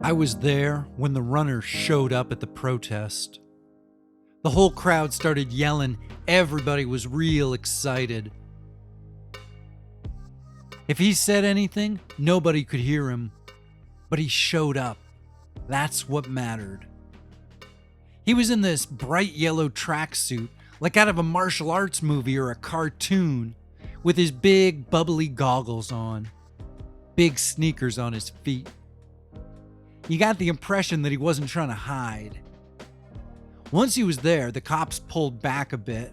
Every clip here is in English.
I was there when the runner showed up at the protest. The whole crowd started yelling. Everybody was real excited. If he said anything, nobody could hear him. But he showed up. That's what mattered. He was in this bright yellow tracksuit, like out of a martial arts movie or a cartoon, with his big bubbly goggles on, big sneakers on his feet. You got the impression that he wasn't trying to hide. Once he was there, the cops pulled back a bit.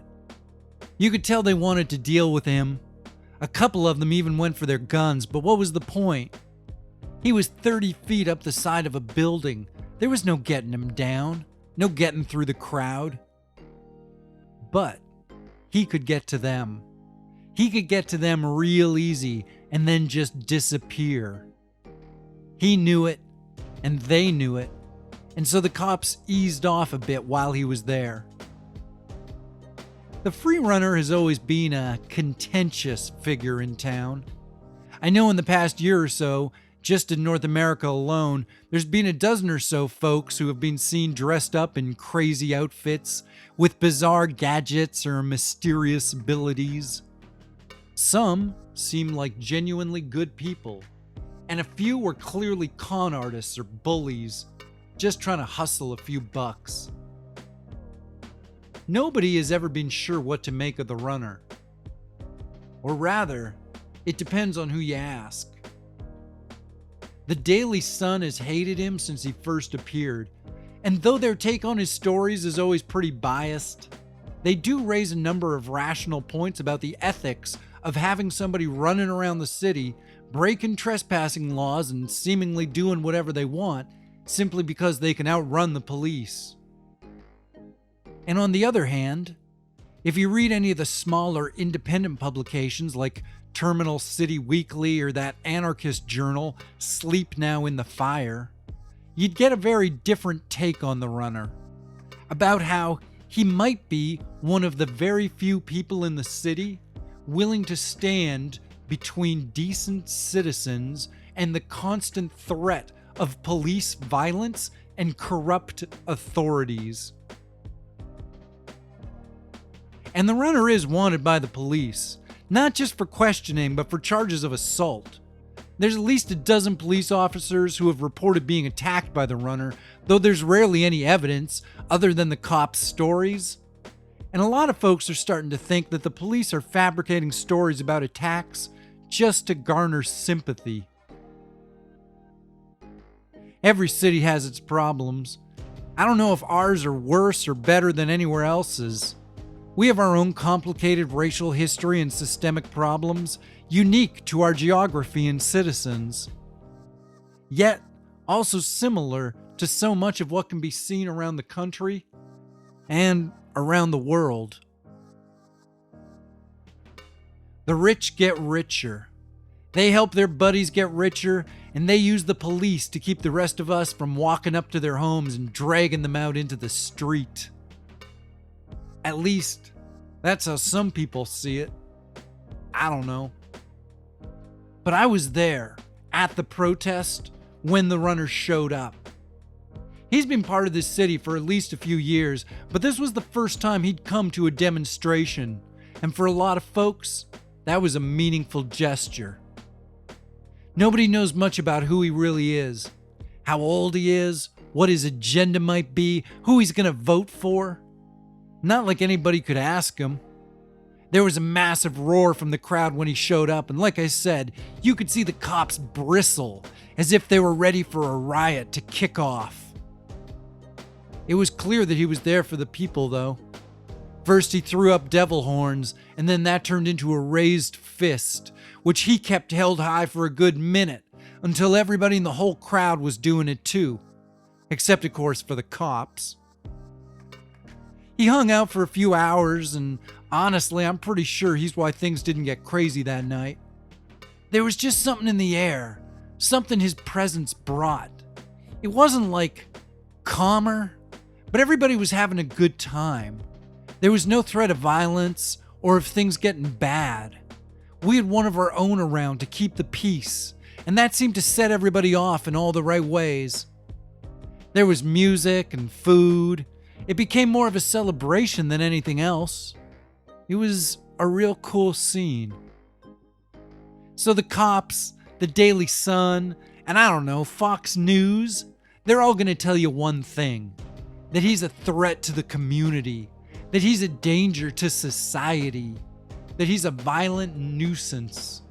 You could tell they wanted to deal with him. A couple of them even went for their guns, but what was the point? He was 30 feet up the side of a building. There was no getting him down, no getting through the crowd. But he could get to them. He could get to them real easy and then just disappear. He knew it, and they knew it, and so the cops eased off a bit while he was there. The free runner has always been a contentious figure in town. I know in the past year or so, just in North America alone, there's been a dozen or so folks who have been seen dressed up in crazy outfits with bizarre gadgets or mysterious abilities. Some seem like genuinely good people, and a few were clearly con artists or bullies, just trying to hustle a few bucks. Nobody has ever been sure what to make of the runner. Or rather, it depends on who you ask. The Daily Sun has hated him since he first appeared, and though their take on his stories is always pretty biased, they do raise a number of rational points about the ethics of having somebody running around the city, breaking trespassing laws and seemingly doing whatever they want simply because they can outrun the police. And on the other hand, if you read any of the smaller independent publications like Terminal City Weekly or that anarchist journal, Sleep Now in the Fire, you'd get a very different take on the runner. About how he might be one of the very few people in the city willing to stand between decent citizens and the constant threat of police violence and corrupt authorities. And the runner is wanted by the police, not just for questioning, but for charges of assault. There's at least a dozen police officers who have reported being attacked by the runner, though there's rarely any evidence other than the cops' stories. And a lot of folks are starting to think that the police are fabricating stories about attacks just to garner sympathy. Every city has its problems. I don't know if ours are worse or better than anywhere else's. We have our own complicated racial history and systemic problems, unique to our geography and citizens. Yet, also similar to so much of what can be seen around the country and around the world. The rich get richer. They help their buddies get richer, and they use the police to keep the rest of us from walking up to their homes and dragging them out into the street. At least, that's how some people see it. I don't know. But I was there, at the protest, when the runner showed up. He's been part of this city for at least a few years, but this was the first time he'd come to a demonstration, and for a lot of folks, that was a meaningful gesture. Nobody knows much about who he really is, how old he is, what his agenda might be, who he's gonna vote for. Not like anybody could ask him. There was a massive roar from the crowd when he showed up, and like I said, you could see the cops bristle as if they were ready for a riot to kick off. It was clear that he was there for the people, though. First he threw up devil horns, and then that turned into a raised fist, which he kept held high for a good minute, until everybody in the whole crowd was doing it too. Except, of course, for the cops. He hung out for a few hours, and honestly, I'm pretty sure he's why things didn't get crazy that night. There was just something in the air, something his presence brought. It wasn't like calmer, but everybody was having a good time. There was no threat of violence or of things getting bad. We had one of our own around to keep the peace, and that seemed to set everybody off in all the right ways. There was music and food. It became more of a celebration than anything else. It was a real cool scene. So the cops, the Daily Sun, and I don't know, Fox News, they're all going to tell you one thing: that he's a threat to the community, that he's a danger to society, that he's a violent nuisance.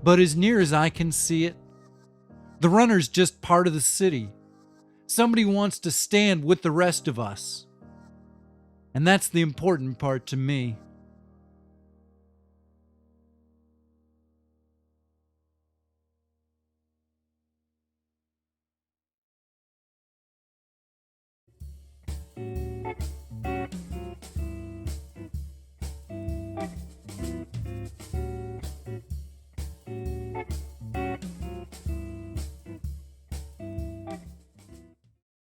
But as near as I can see it, the runner's just part of the city. Somebody wants to stand with the rest of us. And that's the important part to me.